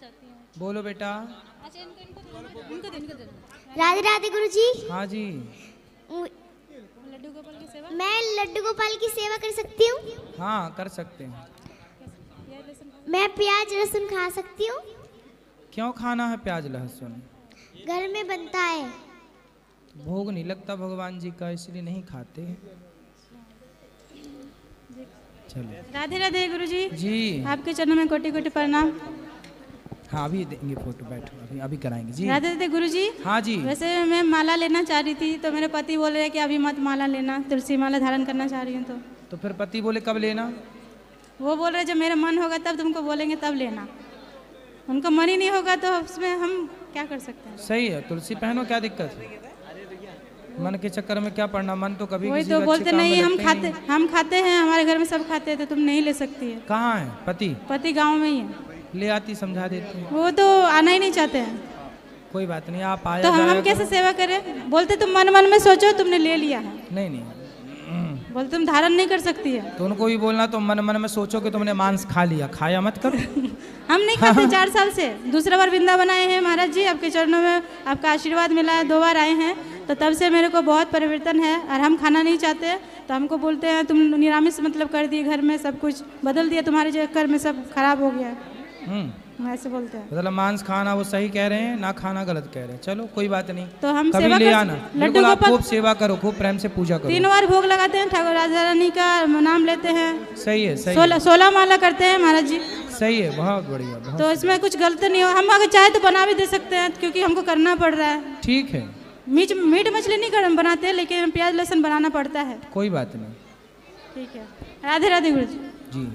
चाहती हूँ। बोलो बेटा। अच्छा इनको दे दो। राधे राधे गुरुजी। हाँ जी। लड्डू गोपाल की सेवा। मैं लड्डू गोपाल की सेवा कर सकती हूँ? हाँ कर सकते हैं। मैं प्याज लहसुन खा सकती हूँ? क्यों खाना है प्याज लहसुन? घर में बनता है। भोग नहीं लगता भगवान जी का, इसलिए नहीं खाते। चलो। राधे राधे गुरुजी। जी। आपके चरणों में कोटि कोटि प्रणाम। हाँ अभी देंगे फोटो, बैठो अभी अभी कराएंगे जी। राधे राधे गुरुजी। हाँ जी। वैसे मैं माला लेना चाह रही थी तो मेरे पति बोल रहे हैं कि अभी मत माला लेना, तुलसी माला धारण करना चाह रही हूँ। तो फिर पति बोले कब लेना? वो बोल रहे जब मेरा मन होगा तब तुमको बोलेंगे तब लेना। उनका मन ही नहीं होगा तो उसमें हम क्या कर सकते हैं। सही है, तुलसी पहनो, क्या दिक्कत है? मन के चक्कर में क्या पड़ना, मन तो कभी वही किसी तो का बोलते अच्छे काम में नहीं, लगता ही हम खाते हैं, हमारे घर में सब खाते हैं तो तुम नहीं ले सकती है। कहाँ है पति? पति गांव में ही है। ले आती, समझा देते। वो तो आना ही नहीं चाहते हैं। कोई बात नहीं, आप आया तो हम कैसे सेवा करें? बोलते तुम मन मन में सोचो, तुमने ले लिया है। नहीं बोलते तुम धारण नहीं कर सकती है। तो उनको भी बोलना तो मन मन में सोचो कि तुमने मांस खा लिया, खाया मत करो। हम नहीं खाते 4 साल से। दूसरा बार वृंदावन आए हैं महाराज जी, आपके चरणों में आपका आशीर्वाद मिला है, 2 बार आए हैं तो तब से मेरे को बहुत परिवर्तन है। और हम खाना नहीं चाहते तो हमको बोलते हैं तुम निरामिष मतलब कर दिए, घर में सब कुछ बदल दिया, तुम्हारे चक्कर में सब खराब हो गया। ऐसे बोलते हैं। मतलब मांस खाना वो सही कह रहे हैं, ना खाना गलत कह रहे हैं। चलो कोई बात नहीं, तो हम कभी सेवा ले आना। लड्डू बिल्कुल आप गोपाल खूब सेवा करो, खूब प्रेम से पूजा करो। 3 बार भोग लगाते हैं, ठाकुर राजा रानी का नाम लेते हैं। सही है, सही है। 16 माला करते हैं महाराज जी। सही है, बहुत बढ़िया, बहुत तो इसमें कुछ गलत नहीं हो, हम अगर चाहे तो बना भी दे सकते हैं क्योंकि हमको करना पड़ रहा है। ठीक है। मीट मछली नहीं बनाते लेकिन प्याज लहसुन बनाना पड़ता है। कोई बात नहीं। ठीक है। राधे राधे गुरु जी।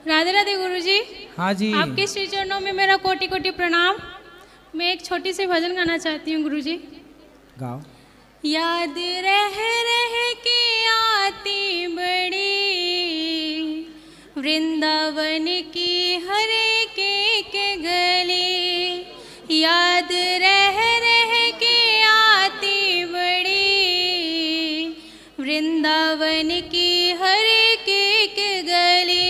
राधे राधे गुरुजी। हाँ जी। आपके श्री चरणों में मेरा कोटि कोटि प्रणाम। मैं एक छोटी सी भजन गाना चाहती हूँ गुरुजी। गाओ। याद रह के आती बड़ी वृंदावन की हर एक गली, याद रह के आती बड़ी वृंदावन की हर एक गली।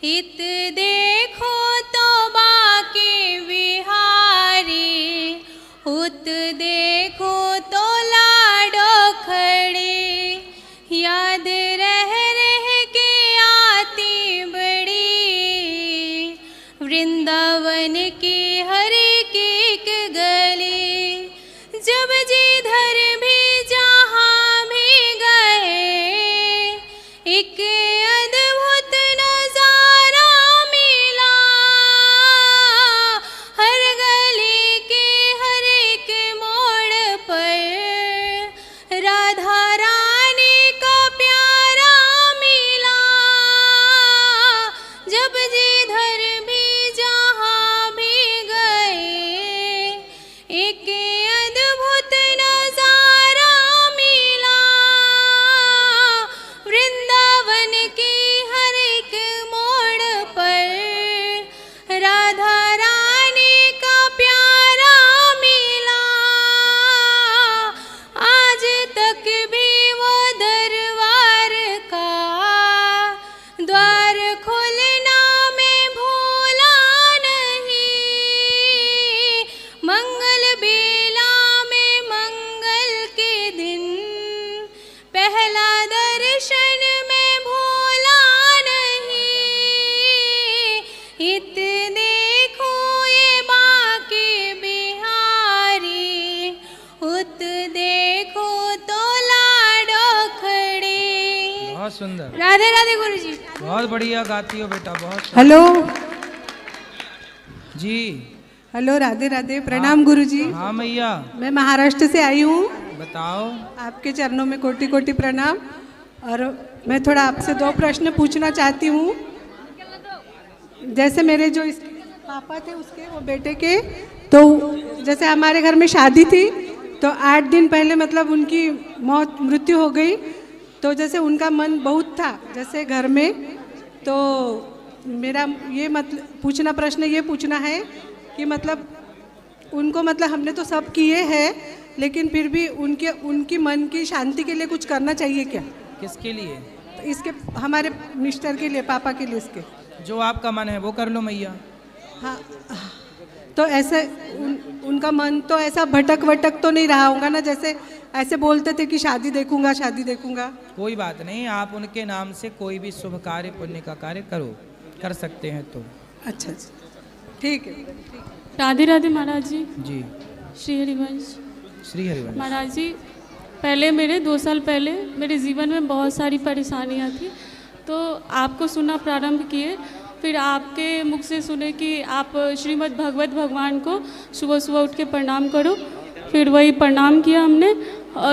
इत देखो तो बाके बिहारी, उत देखो तो लाडो खड़ी, याद रह के आती बड़ी वृंदावन की हर एक गली। जब जिधर भी जहाँ भी गए एक अद्भुत नजारा मिला, हर गली के हर एक मोड़ पर राधा रानी का प्यारा मिला। जब जिधर भी जहाँ भी गए एक अद्भुत नजारा मिला, वृंदावन की हर एक मोड़ पर राधा रानी का प्यारा मिला। आज तक भी वो दरबार का द्वार खोलना मैं भूला नहीं। मंगल बेला में मंगल के दिन पहला दर्शन में भूला नहीं। इत देखो ये बाके बिहारी, उत देखो तो लाडो खड़ी। बहुत सुंदर। राधे राधे गुरुजी। बहुत बढ़िया गाती हो बेटा, बहुत। हेलो जी। हेलो, राधे राधे, प्रणाम गुरुजी। हाँ मैया। मैं महाराष्ट्र से आई हूँ। बताओ। आपके चरणों में कोटि कोटि प्रणाम। और मैं थोड़ा आपसे 2 प्रश्न पूछना चाहती हूँ। जैसे मेरे जो पापा थे उसके, वो बेटे के, तो जैसे हमारे घर में शादी थी तो 8 दिन पहले मतलब उनकी मृत्यु हो गई। तो जैसे उनका मन बहुत था जैसे घर में, तो मेरा ये मतलब प्रश्न ये पूछना है कि मतलब उनको मतलब हमने तो सब किए हैं लेकिन फिर भी उनकी मन की शांति के लिए कुछ करना चाहिए क्या? किसके लिए? तो इसके हमारे मिस्टर के लिए, पापा के लिए। इसके जो आपका मन है वो कर लो मैया। हाँ तो ऐसे उनका मन तो ऐसा भटक वटक तो नहीं रहा होगा ना, जैसे ऐसे बोलते थे कि शादी देखूंगा शादी देखूंगा। कोई बात नहीं, आप उनके नाम से कोई भी शुभ कार्य पुण्य का कार्य कर सकते हैं तो। अच्छा अच्छा, ठीक है। राधे राधे महाराज जी। जी, श्री हरिवंश। श्री हरिवंश। महाराज जी, पहले 2 साल पहले मेरे जीवन में बहुत सारी परेशानियाँ थी, तो आपको सुनना प्रारंभ किए, फिर आपके मुख से सुने कि आप श्रीमद् भगवत भगवान को सुबह सुबह उठ के प्रणाम करो, फिर वही प्रणाम किया हमने,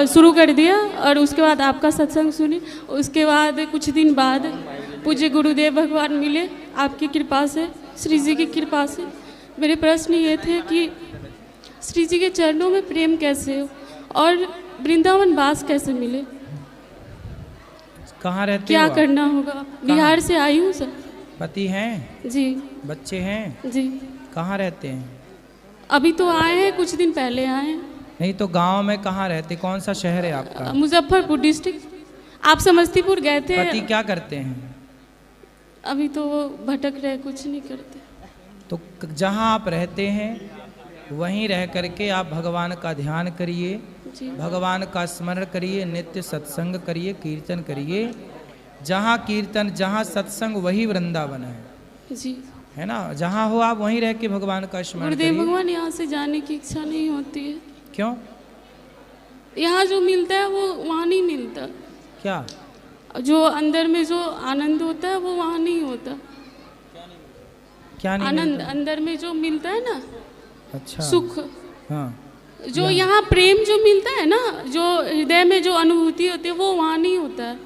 शुरू कर दिया, और उसके बाद आपका सत्संग सुनी। उसके बाद कुछ दिन बाद पूज्य गुरुदेव भगवान मिले आपकी कृपा से, श्री जी की कृपा से। मेरे प्रश्न ये थे कि श्री जी के चरणों में प्रेम कैसे हो और वृंदावन वास कैसे मिले, कहाँ रहते क्या हो आप? करना होगा? बिहार से आई हूँ सर। पति हैं? जी। बच्चे हैं? जी। कहाँ रहते हैं? अभी तो आए हैं, कुछ दिन पहले आए हैं। नहीं तो गांव में कहाँ रहते, कौन सा शहर है आपका? मुजफ्फरपुर डिस्ट्रिक्ट। आप समस्तीपुर गए थे? पति क्या करते हैं? अभी तो वो भटक रहे, कुछ नहीं करते। तो जहाँ आप रहते हैं वहीं रह करके आप भगवान का ध्यान करिए, जी। भगवान का स्मरण करिए, नित्य सत्संग करिए, कीर्तन करिए। जहाँ कीर्तन जहाँ सत्संग वही वृंदावन है, जी, है ना। जहाँ हो आप वहीं रह के भगवान का स्मरण गुरुदेव करिए। भगवान, यहाँ से जाने की इच्छा नहीं होती है। क्यों? यहाँ जो मिलता है वो वहाँ नहीं मिलता। क्या? जो अंदर में जो आनंद होता है वो वहाँ नहीं होता। क्या नहीं आनंद मिलता? अंदर में जो मिलता है ना, अच्छा, सुख, हाँ। जो यहाँ प्रेम जो मिलता है ना, जो हृदय में जो अनुभूति होती है वो वहाँ नहीं होता है।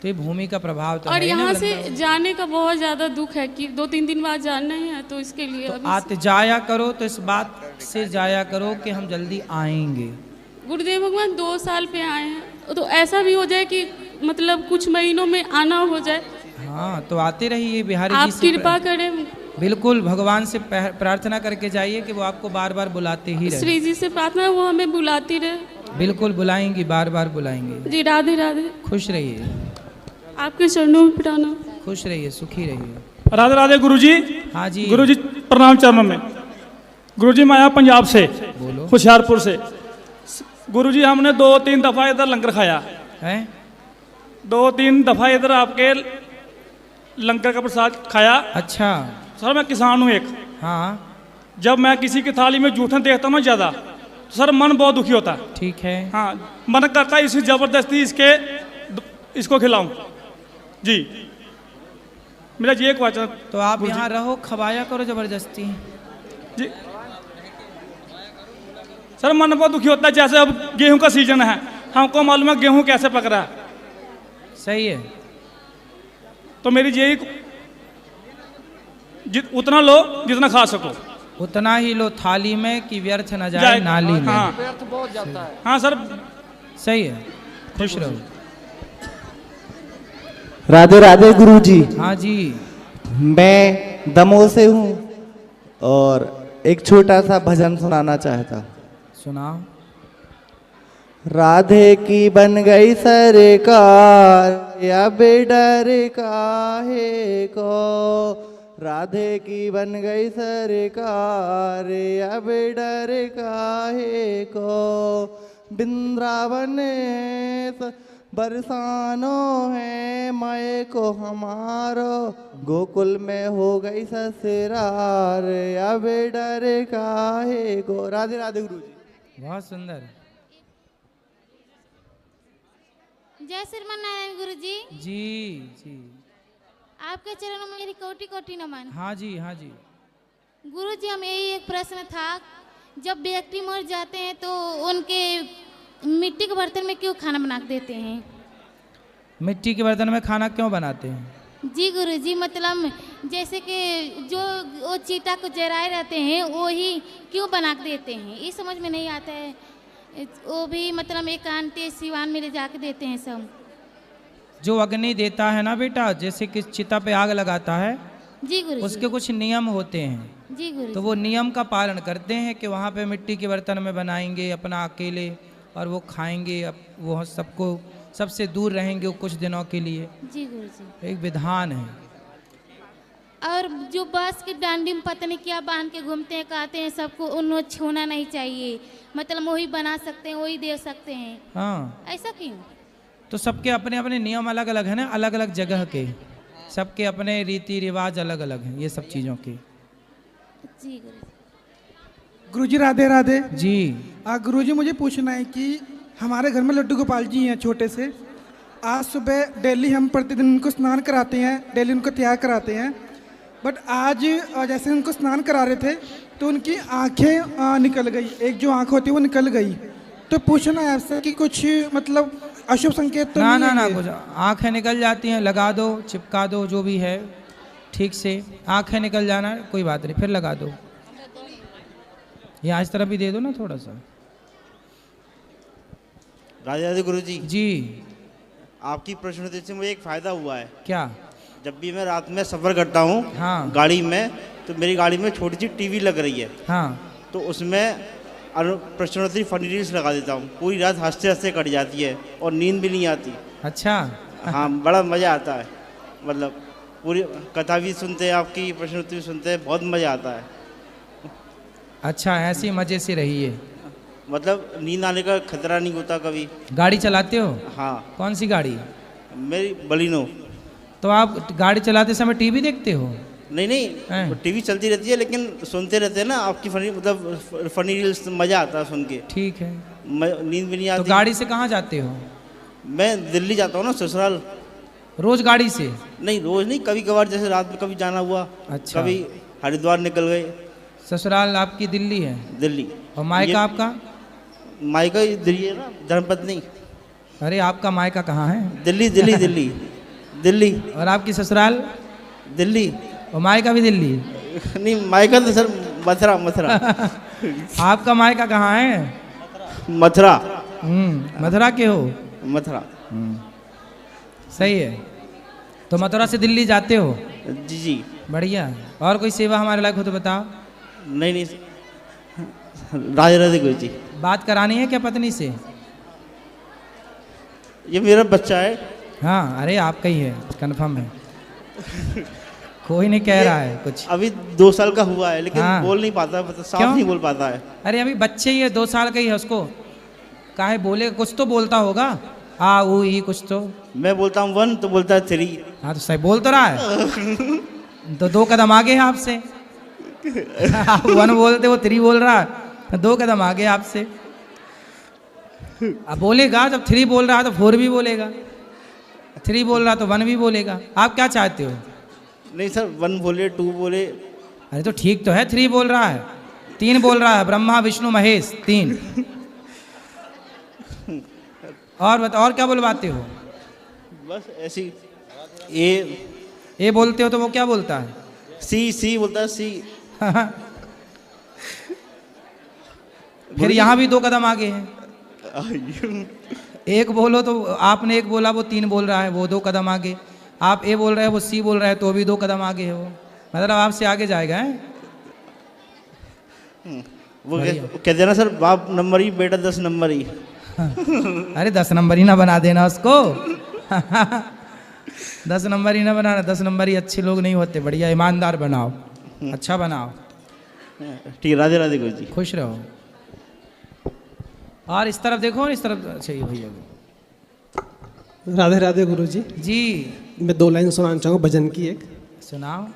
तो ये भूमि का प्रभाव तो और है ही ना यहाँ से वृंदावन। जाने का बहुत ज़्यादा दुख है कि 2-3 दिन बाद जाना ही है, तो इसके लिए तो अभी आते जाया करो, तो इस बात से जाया करो कि हम जल्दी आएंगे। गुरुदेव भगवान 2 साल पे आए हैं, तो ऐसा भी हो जाए कि मतलब कुछ महीनों में आना हो जाए। हाँ, तो आते रहिए बिहारी आप जी से कृपा करें। बिल्कुल भगवान से प्रार्थना करके जाइए कि वो आपको बार बार बुलाते ही रहे। श्री जी से प्रार्थना है वो हमें बुलाती रहे। बिल्कुल बुलाएंगी, बार बार बुलाएंगे। जी, राधे राधे। खुश रहिए, आपके चरणों में प्रणाम। खुश रहिए, सुखी रहिए। राधे राधे गुरुजी। हाँ जी, गुरुजी प्रणाम चरणों में। गुरुजी मैं आया पंजाब से, बोलो। होशियारपुर से। गुरुजी हमने 2-3 दफ़ा इधर लंगर खाया है। 2-3 दफ़ा इधर आपके लंगर का प्रसाद खाया। अच्छा, सर मैं किसान हूँ एक। हाँ जब मैं किसी की थाली में जूठन देखता हूँ ना ज़्यादा, तो सर मन बहुत दुखी होता है। ठीक है। हाँ, मन करता है इसी ज़बरदस्ती इसको खिलाऊं। जी, मेरा ये क्वेश्चन। तो आप यहाँ रहो, खवाया करो जबरदस्ती। जी सर, मन बहुत दुखी होता है। जैसे अब गेहूं का सीजन है, हमको मालूम है गेहूं कैसे पक रहा है। सही है। तो मेरी यही उतना लो जितना खा सको, उतना ही लो थाली में कि व्यर्थ न जाए नाली में। हाँ, हाँ सर, सही है। खुश रहो। राधे राधे गुरुजी। हाँ जी। मैं दमोह से हूँ और एक छोटा सा भजन सुनाना चाहता। सुनाओ। राधे की बन गई सरकार, अब डर काहे को। राधे की बन गई सरकार, अब डर काहे को। वृंदावन बरसानो है माए को हमारो, गोकुल में हो गई ससुरार, अब डर काहे को। राधे राधे गुरुजी। बहुत सुंदर। जय श्रीमान नारायण गुरु जी। जी जी। आपके चरणों में मेरी कोटि कोटि नमन। हाँ जी, हाँ जी। गुरु जी, हम यही एक प्रश्न था, जब व्यक्ति मर जाते हैं तो उनके मिट्टी के बर्तन में क्यों खाना बना के देते हैं? मिट्टी के बर्तन में खाना क्यों बनाते हैं? जी गुरु जी, मतलब जैसे कि जो वो चीता को जराए रहते हैं वही क्यों बना के देते हैं, ये समझ में नहीं आता है। वो भी मतलब एक आंटी सिवान में ले जाके देते हैं सब। जो अग्नि देता है ना बेटा, जैसे कि चिता पे आग लगाता है, जी गुरु उसके कुछ नियम होते हैं। जी गुरु तो वो नियम का पालन करते हैं कि वहाँ पे मिट्टी के बर्तन में बनाएंगे अपना अकेले, और वो खाएंगे। अब वो सबको सबसे दूर रहेंगे वो कुछ दिनों के लिए। जी गुरु जी। एक विधान है। और जो बस की डांडी में पता नहीं क्या बांध के घूमते हैं, कहते हैं सबको उन्हें छूना नहीं चाहिए, मतलब वही बना सकते हैं, वही दे सकते हैं। हाँ, ऐसा क्यों? तो सबके अपने अपने नियम अलग अलग है ना, अलग अलग जगह के, सबके अपने रीति रिवाज अलग अलग हैं ये सब चीज़ों के। जी गुरु गुरुजी राधे राधे जी। गुरुजी मुझे पूछना है कि हमारे घर में लड्डू गोपाल जी हैं छोटे से। आज सुबह डेली हम प्रतिदिन उनको स्नान कराते हैं, डेली उनको तैयार कराते हैं, बट आज जैसे उनको स्नान करा रहे थे तो उनकी आंखें निकल गई, एक जो आंख होती है वो निकल गई। तो पूछना है आपसे कि कुछ मतलब अशुभ संकेत तो ना नहीं ना है ना, ये? कुछ आंखें निकल जाती हैं, लगा दो, चिपका दो, जो भी है ठीक से। आंखें निकल जाना कोई बात नहीं, फिर लगा दो। यहाँ इस तरफ भी दे दो ना थोड़ा सा। राधे राधे गुरु जी, आपकी प्रश्नोत्तरी से मुझे एक फ़ायदा हुआ है। क्या? जब भी मैं रात में सफ़र करता हूँ हाँ। गाड़ी में, तो मेरी गाड़ी में छोटी सी टीवी लग रही है, हाँ, तो उसमें प्रश्नोत्तरी फनी रील्स लगा देता हूँ। पूरी रात हंसते हंसते कट जाती है और नींद भी नहीं आती। अच्छा। हाँ, बड़ा मज़ा आता है, मतलब पूरी कथा भी सुनते हैं, आपकी प्रश्नोत्तरी सुनते हैं, बहुत मज़ा आता है। अच्छा, ऐसे मज़े से रहिए, मतलब नींद आने का खतरा नहीं होता कभी। गाड़ी चलाते हो? हाँ। कौन सी गाड़ी? मेरी बलिनो। तो आप गाड़ी चलाते समय टीवी देखते हो? नहीं नहीं, टीवी चलती रहती है, लेकिन सुनते रहते हैं ना आपकी फनी, मतलब फनी रील्स, मज़ा आता है सुन के। ठीक है। नींद भी नहीं आती। तो गाड़ी से कहाँ जाते हो? मैं दिल्ली जाता हूँ ना, ससुराल। रोज गाड़ी से? नहीं, रोज नहीं, कभी कभार, जैसे रात में कभी जाना हुआ। अच्छा। कभी हरिद्वार निकल गए। ससुराल आपकी दिल्ली है? दिल्ली। और मायका आपका? मायका दिल्ली है ना, धर्मपत्नी। अरे आपका मायका कहाँ है? दिल्ली दिल्ली दिल्ली दिल्ली। और आपकी ससुराल? दिल्ली। और मायका भी दिल्ली? नहीं, मायका तो सर मथुरा मथुरा। आपका मायका कहाँ है? मथुरा। मथुरा के हो? मथुरा। सही है। तो मथुरा से दिल्ली जाते हो? जी जी। बढ़िया। और कोई सेवा हमारे लायक हो तो बताओ। नहीं नहीं, राधे राधे गुरु जी। बात करानी है क्या पत्नी से? ये मेरा बच्चा है। हाँ, अरे आपका ही है, कंफर्म है। कोई नहीं कह रहा है कुछ। अभी 2 साल का हुआ है, लेकिन हाँ। बोल नहीं पाता, मतलब साफ क्यों? नहीं बोल पाता है। अरे अभी बच्चे ही है, 2 साल का ही है, उसको काहे बोले, कुछ तो बोलता होगा, आ ऊ ई कुछ तो। मैं बोलता हूँ 1 तो बोलता है 3। हाँ तो सही बोल तो रहा है। तो 2 कदम आगे है आपसे। आप 1 बोलते, वो 3 बोल रहा है, 2 कदम आगे आपसे। अब बोलेगा, जब 3 बोल रहा है तो 4 भी बोलेगा, 3 बोल रहा तो 1 भी बोलेगा। आप क्या चाहते हो? नहीं सर, 1 बोले, 2 बोले। अरे तो ठीक तो है, 3 बोल रहा है, 3 बोल रहा है, ब्रह्मा विष्णु महेश 3। और बताओ, और क्या बोलवाते हो? बस ऐसी। ए बोलते हो तो वो क्या बोलता है? सी बोलता है, सी। फिर यहाँ भी 2 कदम आगे है। एक बोलो तो आपने 1 बोला, वो 3 बोल रहा है, वो 2 कदम आगे। आप ए बोल रहे हैं, वो सी बोल रहा है, तो भी 2 कदम आगे है वो। मतलब आपसे आगे जाएगा है? वो कहते हैं ना सर, बाप नंबर ही, बेटा 10 नंबर ही। अरे 10 नंबर ही ना बना देना उसको। 10 नंबर ही ना बनाना, 10 नंबर ही अच्छे लोग नहीं होते। बढ़िया ईमानदार बनाओ, अच्छा बनाओ। ठीक है, राधे राधे गुरु जी। खुश रहो। और इस तरफ देखो, इस तरफ चाहिए भैया। राधे राधे गुरु जी। जी। मैं 2 लाइन सुनाना चाहूँगा भजन की। एक सुनाओ।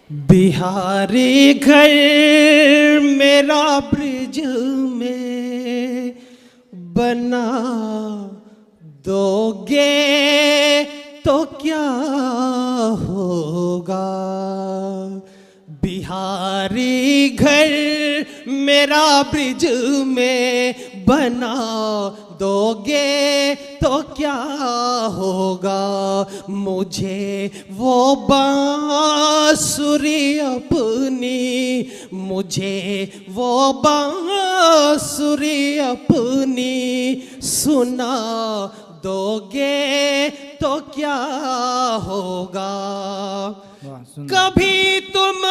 बिहारी घर मेरा ब्रिज में बना दोगे तो क्या होगा। बिहारी घर मेरा ब्रिज में बना दोगे तो क्या होगा। मुझे वो बांसुरी अपनी, मुझे वो बांसुरी अपनी सुना दोगे तो क्या होगा। कभी तुम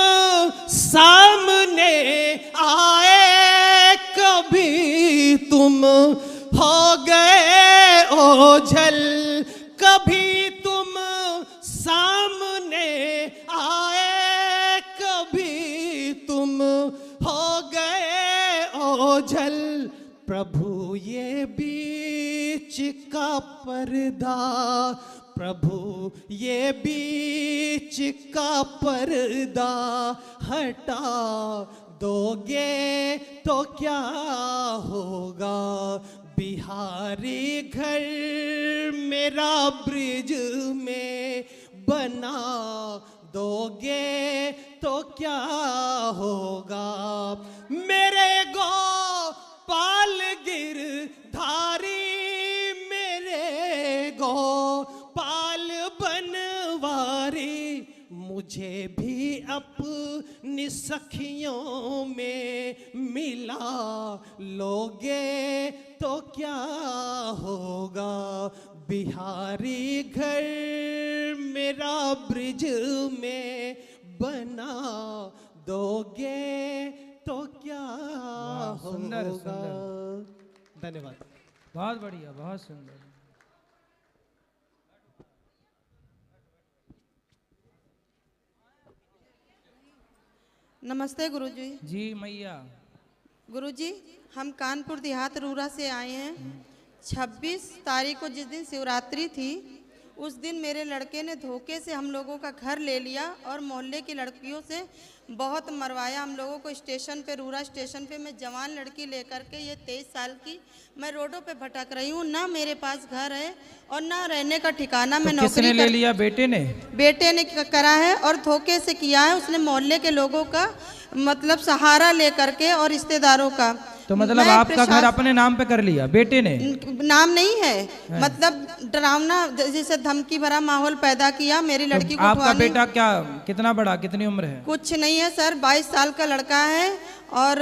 सामने आए, कभी तुम हो गए ओझल, कभी तुम सामने आए, ओझल प्रभु ये बीच का पर्दा, प्रभु ये बीच का पर्दा हटा दोगे तो क्या होगा। बिहारी घर मेरा ब्रिज में बना दोगे तो क्या होगा। मेरे गोपाल गिरधारी, मेरे गोपाल बनवारी, मुझे भी अपनी सखियों में मिला लोगे तो क्या होगा। बिहारी घर मेरा ब्रिज में बना दोगे तो क्या होगा। सुंदर सुंदर, धन्यवाद। बहुत बढ़िया, बहुत सुंदर। नमस्ते गुरुजी। जी मैया। गुरुजी, हम कानपुर देहात रूरा से आए हैं। 26 तारीख को जिस दिन शिवरात्रि थी, उस दिन मेरे लड़के ने धोखे से हम लोगों का घर ले लिया और मोहल्ले की लड़कियों से बहुत मरवाया हम लोगों को। स्टेशन पे, रूरा स्टेशन पे मैं जवान लड़की लेकर के, ये 23 साल की, मैं रोडों पे भटक रही हूँ। ना मेरे पास घर है और ना रहने का ठिकाना। मैं नौकरी किसने ले लिया? बेटे ने? बेटे ने करा है और धोखे से किया है उसने, मोहल्ले के लोगों का मतलब सहारा लेकर के और रिश्तेदारों का। तो मतलब आपका घर अपने नाम पे कर लिया बेटे ने? नाम नहीं है, मतलब डरावना जैसे धमकी भरा माहौल पैदा किया मेरी लड़की को। आपका बेटा क्या, कितना बड़ा, कितनी उम्र है? कुछ नहीं है सर, 22 साल का लड़का है। और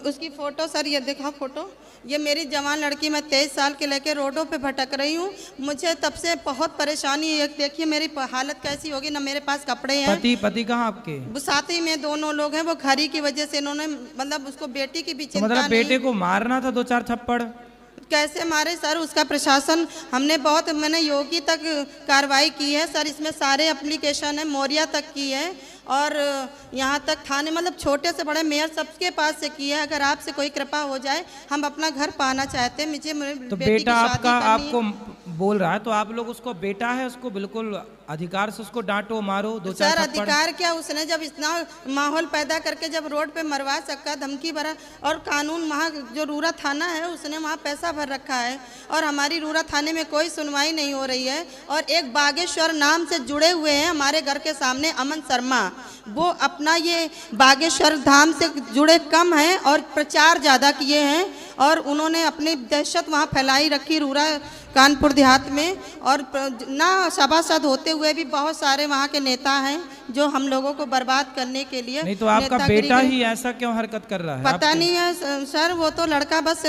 उसकी फोटो सर ये देखा फोटो, ये मेरी जवान लड़की, मैं 23 साल के लेके रोडों पे भटक रही हूँ। मुझे तब से बहुत परेशानी है। देखिए मेरी हालत कैसी होगी, ना मेरे पास कपड़े हैं। पति कहाँ आपके? वो साथ ही में दोनों लोग हैं। वो घरी की वजह से इन्होंने मतलब उसको बेटी की भी चिंता मतलब नहीं। बेटे को मारना था 2-4 थप्पड़? कैसे मारे सर, उसका प्रशासन हमने बहुत, मैंने योगी तक कार्रवाई की है सर। इसमें सारे एप्लीकेशन है, मौर्या तक की है और यहाँ तक थाने, मतलब छोटे से बड़े मेयर सबके पास से की है। अगर आपसे कोई कृपा हो जाए, हम अपना घर पाना चाहते हैं। मुझे तो बेटा आपका आपको बोल रहा है, तो आप लोग उसको बेटा है, उसको बिल्कुल अधिकार से उसको डांटो, मारो, 2-4 सर अधिकार क्या, उसने जब इतना माहौल पैदा करके जब रोड पे मरवा सका, धमकी भरा। और कानून वहाँ जो रूरा थाना है उसने वहाँ पैसा भर रखा है और हमारी रूरा थाने में कोई सुनवाई नहीं हो रही है। और एक बागेश्वर नाम से जुड़े हुए हैं हमारे घर के सामने, अमन शर्मा, वो अपना ये बागेश्वर धाम से जुड़े कम हैं और प्रचार ज़्यादा किए हैं। और उन्होंने अपनी दहशत वहाँ फैलाई रखी रूरा कानपुर देहात में। और ना सभासद होते हुए भी बहुत सारे वहाँ के नेता हैं जो हम लोगों को बर्बाद करने के लिए। नहीं तो आपका बेटा ही ऐसा क्यों हरकत कर रहा है? पता नहीं है सर, वो तो लड़का बस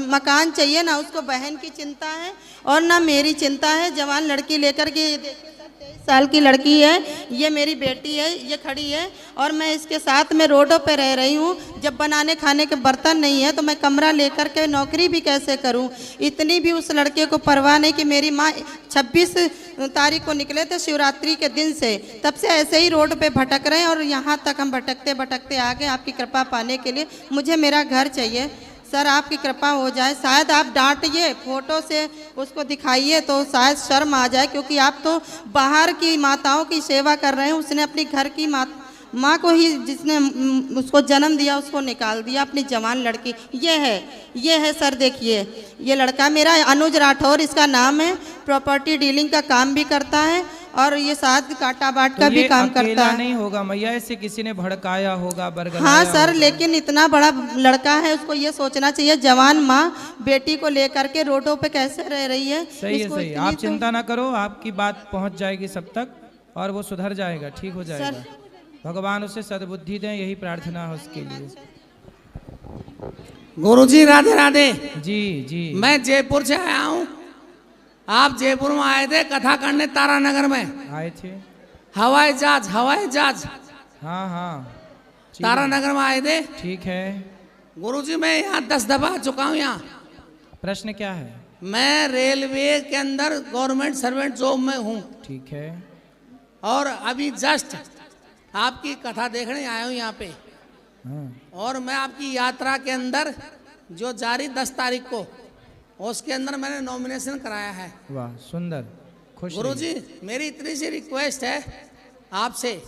मकान चाहिए, ना उसको बहन की चिंता है और ना मेरी चिंता है। जवान लड़की लेकर के, ये देखिए सर 23 साल की लड़की है, ये मेरी बेटी है, ये खड़ी है और मैं इसके साथ में रोडों पे रह रही हूँ। जब बनाने खाने के बर्तन नहीं है तो मैं कमरा लेकर के नौकरी भी कैसे करूँ। इतनी भी उस लड़के को परवाह नहीं कि मेरी माँ 26 तारीख को निकले थे शिवरात्रि के दिन से, तब से ऐसे ही रोड पे भटक रहे हैं। और यहाँ तक हम भटकते भटकते आ गए। आपकी कृपा पाने के लिए मुझे मेरा घर चाहिए सर, आपकी कृपा हो जाए। शायद आप डांटिए, फोटो से उसको दिखाइए तो शायद शर्म आ जाए, क्योंकि आप तो बाहर की माताओं की सेवा कर रहे हैं। उसने अपनी घर की माँ को ही, जिसने उसको जन्म दिया, उसको निकाल दिया, अपनी जवान लड़की। ये है सर, देखिए ये लड़का मेरा अनुज राठौर इसका नाम है, प्रॉपर्टी डीलिंग का काम भी करता है और ये साथ काटा बाट का भी काम करता है। नहीं होगा मैया, ऐसे किसी ने भड़काया होगा, बरगलाया। हाँ सर, लेकिन इतना बड़ा लड़का है, उसको ये सोचना चाहिए जवान माँ बेटी को लेकर के रोडों पे कैसे रह रही है। सही है, सही। आप चिंता ना करो, आपकी बात पहुंच जाएगी सब तक और वो सुधर जाएगा, ठीक हो जाएगा। भगवान उसे सद्बुद्धि दें, यही प्रार्थना है उसके लिए। गुरुजी राधे राधे। जी जी। मैं जयपुर से आया हूँ। आप जयपुर में आए थे कथा करने, तारानगर में आए थे। हवाई जहाज। हाँ हाँ, तारानगर में आए थे। ठीक है गुरुजी, मैं यहाँ 10 दफा आ चुका हूँ। यहाँ प्रश्न क्या है? मैं रेलवे के अंदर गवर्नमेंट सर्वेंट जॉब में हूँ। ठीक है। और अभी जस्ट आपकी कथा देखने आया हूँ यहाँ पे। और मैं आपकी यात्रा के अंदर जो जारी 10 तारीख को, उसके अंदर मैंने नॉमिनेशन कराया है। वाह सुंदर, खुश गुरुजी मेरी इतनी सी रिक्वेस्ट है आपसे,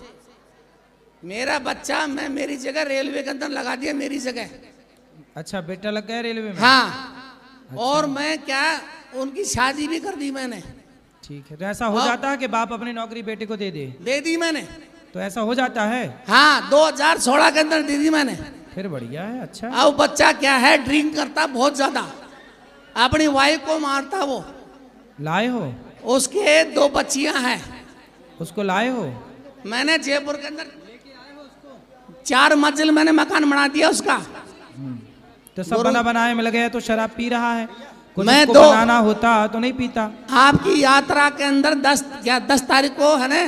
मेरा बच्चा मैं मेरी जगह रेलवे के अंदर लगा दिया, मेरी जगह। अच्छा बेटा लग गया रेलवे में? हाँ। अच्छा। और मैं क्या उनकी शादी भी कर दी मैंने। ठीक है, तो ऐसा हो जाता है कि बाप अपनी नौकरी बेटे को दे दी मैंने, तो ऐसा हो जाता है? हाँ 2016 के अंदर दे दी मैंने। फिर बढ़िया है। अच्छा। अब बच्चा क्या है, ड्रिंक करता बहुत ज्यादा, अपनी वाइफ को मारता। वो लाए हो? उसके 2 बच्चियां हैं। उसको लाए हो? मैंने जयपुर के अंदर 4 मंजिल मैंने मकान बना दिया उसका। तो सब बना बनाए मिल गया, तो शराब पी रहा है? कुछ मैं उसको बनाना होता तो नहीं पीता। आपकी यात्रा के अंदर 10 तारीख को है ना,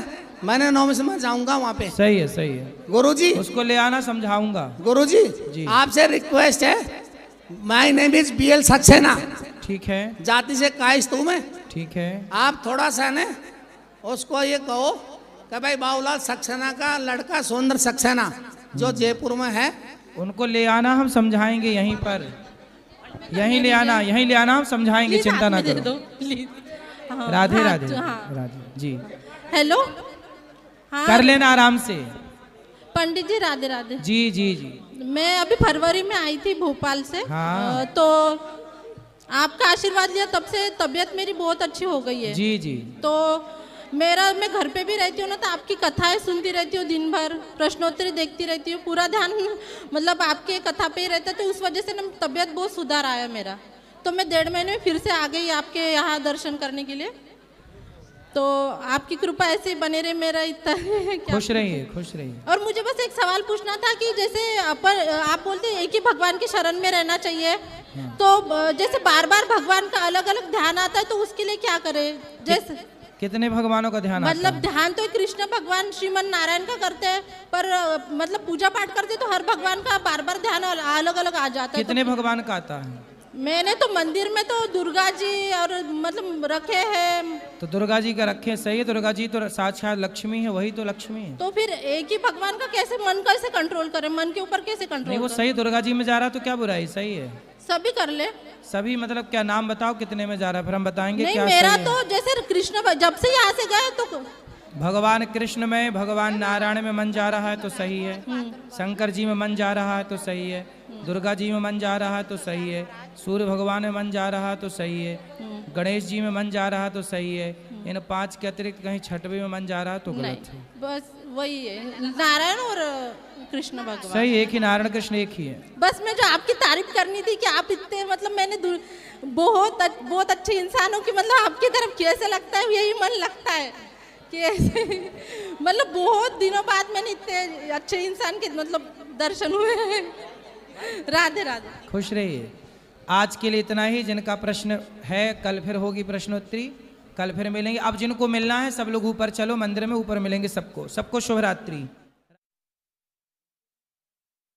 मैंने नॉमिनेशन में जाऊंगा वहाँ पे। सही है, सही है गुरुजी। उसको ले आना, समझाऊंगा। गुरुजी जी आपसे रिक्वेस्ट है, my name is BL Saxena. ठीक है। जाति से काइश तू मैं। ठीक है। आप थोड़ा सा ने उसको ये कहो कि भाई बाबूलाल सक्सेना का लड़का सुंदर सक्सेना जो जयपुर में है, उनको ले आना, हम समझाएंगे यहीं पर। यहीं ले आना, यहीं ले आना, हम समझाएंगे, चिंता ना करो। राधे राधे राधे जी। हेलो। हाँ कर लेना आराम से। पंडित जी राधे राधे। जी जी जी। मैं अभी फरवरी में आई थी भोपाल से। हाँ। तो आपका आशीर्वाद लिया, तब से तबीयत मेरी बहुत अच्छी हो गई है। जी जी। तो मैं घर पे भी रहती हूँ ना, तो आपकी कथाएं सुनती रहती हूँ, दिन भर प्रश्नोत्तरी देखती रहती हूँ, पूरा ध्यान मतलब आपके कथा पे ही रहता है। तो उस वजह से ना तबीयत बहुत सुधार आया मेरा। तो मैं 1.5 महीने में फिर से आ गई आपके यहाँ दर्शन करने के लिए। तो आपकी कृपा ऐसे ही बने रहे, मेरा इतना खुश रहिए, खुश रहिए। और मुझे बस एक सवाल पूछना था कि जैसे आप बोलते हैं एक ही भगवान की शरण में रहना चाहिए, तो जैसे बार बार भगवान का अलग अलग ध्यान आता है, तो उसके लिए क्या करें? जैसे कितने भगवानों का ध्यान मतलब आता है? ध्यान तो कृष्ण भगवान श्रीमन नारायण का करते हैं, पर मतलब पूजा पाठ करते तो हर भगवान का बार बार ध्यान अलग अलग आ जाता है। कितने भगवान का आता है? मैंने तो मंदिर में तो दुर्गा जी और मतलब रखे हैं। तो दुर्गा जी का रखे, सही है। दुर्गा जी तो साक्षात लक्ष्मी है, वही तो लक्ष्मी है। तो फिर एक ही भगवान का कैसे मन कैसे कंट्रोल करें, मन के ऊपर कैसे कंट्रोल? नहीं वो सही, दुर्गा जी में जा रहा तो क्या बुराई, सही है। सभी कर ले। सभी मतलब क्या, नाम बताओ कितने में जा रहा है, फिर हम बताएंगे। नहीं क्या मेरा सही है? तो जैसे कृष्ण जब से यहाँ से गए तो भगवान कृष्ण में, भगवान नारायण में मन जा रहा है तो सही है, शंकर जी में मन जा रहा है तो सही है, दुर्गा जी में मन जा रहा है तो सही है, सूर्य भगवान में मन जा रहा है तो सही है, गणेश जी में मन जा रहा है तो सही है। इन 5 के अतिरिक्त कहीं छठवें में मन जा रहा है तो गलत है। बस वही है, नारायण और कृष्ण भगवान सही, एक ही नारायण कृष्ण एक ही है। बस मैं जो आपकी तारीफ करनी थी कि आप इतने मतलब मैंने बहुत अच्छे इंसान हो कि मतलब आपकी तरफ कैसे लगता है यही मन लगता है कि ऐसे मतलब बहुत दिनों बाद मैंने इतने अच्छे इंसान के मतलब दर्शन हुए हैं। राधे राधे। खुश रहिए। आज के लिए इतना ही। जिनका प्रश्न है कल फिर होगी प्रश्नोत्तरी, कल फिर मिलेंगे। अब जिनको मिलना है सब लोग ऊपर चलो, मंदिर में ऊपर मिलेंगे सबको। सबको शुभ रात्रि।